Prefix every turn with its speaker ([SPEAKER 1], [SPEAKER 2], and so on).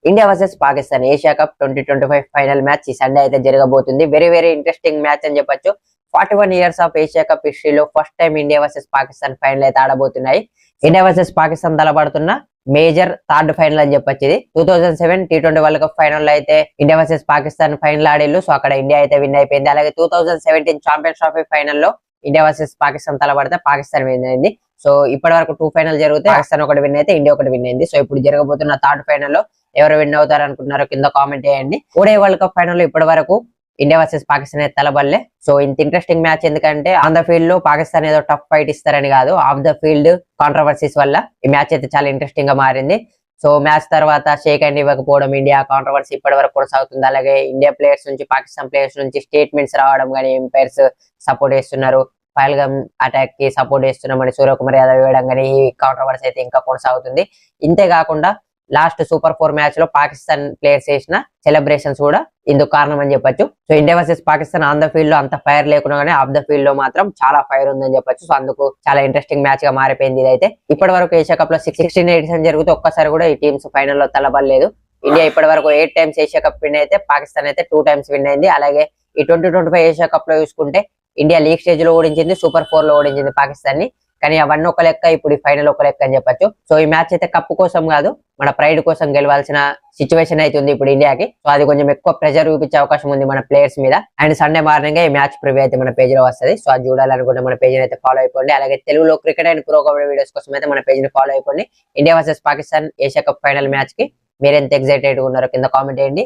[SPEAKER 1] India versus Pakistan Asia cup 2025 final match ఈ Sunday అయితే జరగబోతుంది. వెరీ వెరీ ఇంట్రెస్టింగ్ మ్యాచ్ అని చెప్పొచ్చు. 41 ఇయర్స్ ఆఫ్ ఏషియా కప్ హిస్టరీలో first time India versus Pakistan final అయితే ఆడబోతున్నాయి. ఇండియా వర్సెస్ పాకిస్తాన్ తలపడుతున్న మేజర్ థర్డ్ ఫైనల్ అని చెప్పొచ్చు. ఇది 2007 T20 వరల్డ్ కప్ ఫైనల్ లో అయితే ఇండియా వర్సెస్ పాకిస్తాన్ ఫైనల్ ఆడిల్లు. సో అక్కడ ఇండియా అయితే విన్ అయిపోయింది. అలాగే 2017 ఛాంపియన్స్ ట్రోఫీ ఫైనల్ లో ఇండియా వర్సెస్ పాకిస్తాన్ తలపడితే పాకిస్తాన్ విన్ అయింది. సో ఇప్పటి వరకు 2 ఫైనల్ జరిగితే పాకిస్తాన్ ఒకటి విన్ అయితే ఇండియా ఒకటి విన్ అయింది. సో ఇప్పుడు జరగబోతున్న థర్డ్ ఫైనల్ లో ఎవరు విన్ అవుతారు అనుకుంటున్నారో కింద కామెంట్ చేయండి. ఓడే వరల్డ్ కప్ ఫైనల్ లో ఇప్పటి వరకు ఇండియా వర్సెస్ పాకిస్తాన్ అయితే తలబడలే. సో ఇంత ఇంట్రెస్టింగ్ మ్యాచ్ ఎందుకంటే ఆన్ ద ఫీల్డ్ లో పాకిస్తాన్ ఏదో టఫ్ ఫైట్ ఇస్తారని కాదు, ఆఫ్ ద ఫీల్డ్ కాంట్రవర్సీస్ వల్ల ఈ మ్యాచ్ అయితే చాలా ఇంట్రెస్టింగ్ గా మారింది. సో మ్యాచ్ తర్వాత షేక్ హ్యాండ్ ఇవ్వకపోవడం ఇండియా కాంట్రవర్సీ ఇప్పటి వరకు కొనసాగుతుంది. అలాగే ఇండియా ప్లేయర్స్ నుంచి పాకిస్తాన్ ప్లేయర్స్ నుంచి స్టేట్మెంట్స్ రావడం కానీ ఎంపైర్స్ సపోర్ట్ చేస్తున్నారు, పహల్గామ్ అటాక్ కి సపోర్ట్ చేస్తున్నామని సూర్యకుమార్ యాదవ్ వేయడం కానీ ఈ కాంట్రవర్సీ అయితే ఇంకా కొనసాగుతుంది. ఇంతే కాకుండా లాస్ట్ సూపర్ 4 మ్యాచ్ లో పాకిస్తాన్ ప్లేయర్స్ చేసిన సెలబ్రేషన్స్ కూడా ఇందుకు కారణం అని చెప్పొచ్చు. So India versus Pakistan on the field లో అంత ఫైర్ లేకున్నా కానీ ఆఫ్ ద ఫీల్డ్ లో మాత్రం చాలా ఫైర్ ఉందని చెప్పొచ్చు. సో అందుకు చాలా ఇంట్రెస్టింగ్ మ్యాచ్ గా మారిపోయింది. ఇదైతే ఇప్పటి వరకు ఏషియా కప్ లో 16 ఎడిషన్ జరుగుతూ ఒక్కసారి కూడా ఈ టీమ్స్ ఫైనల్ లో తలబడలేదు. ఇండియా ఇప్పటి వరకు 8 టైమ్స్ ఏషియా కప్ విన్ అయితే పాకిస్తాన్ అయితే 2 టైమ్స్ విన్ అయింది. అలాగే ఈ 2025 ఏషియా కప్ లో చూసుకుంటే ఇండియా లీగ్ స్టేజ్ లో ఓడించింది, సూపర్ 4 లో ఓడించింది పాకిస్తాన్ ని. కానీ అవన్నీ ఒక లెక్క, ఇప్పుడు ఈ ఫైనల్ ఒక లెక్క అని చెప్పొచ్చు. సో ఈ మ్యాచ్ అయితే కప్పు కోసం కాదు, మన ప్రైడ్ కోసం గెలవాల్సిన సిచ్యువేషన్ అయితే ఉంది ఇప్పుడు ఇండియాకి. సో అది కొంచెం ఎక్కువ ప్రెషర్ చూపించే అవకాశం ఉంది మన ప్లేయర్స్ మీద. అండ్ సండే మార్నింగ్ ఈ మ్యాచ్ ప్రివ్యూ అయితే మన పేజ్ లో వస్తుంది. సో అది చూడాలనుకుంటే మన పేజ్ అయితే ఫాలో అయిపోండి. అలాగే తెలుగులో cricket and pro kabaddi videos కోసం అయితే మన పేజ్ ని ఫాలో అయిపోండి. India versus Pakistan Asia cup final match కి మీరు ఎంత ఎక్సైటెడ్ ఉన్నారో కింద కామెంట్ చేయండి.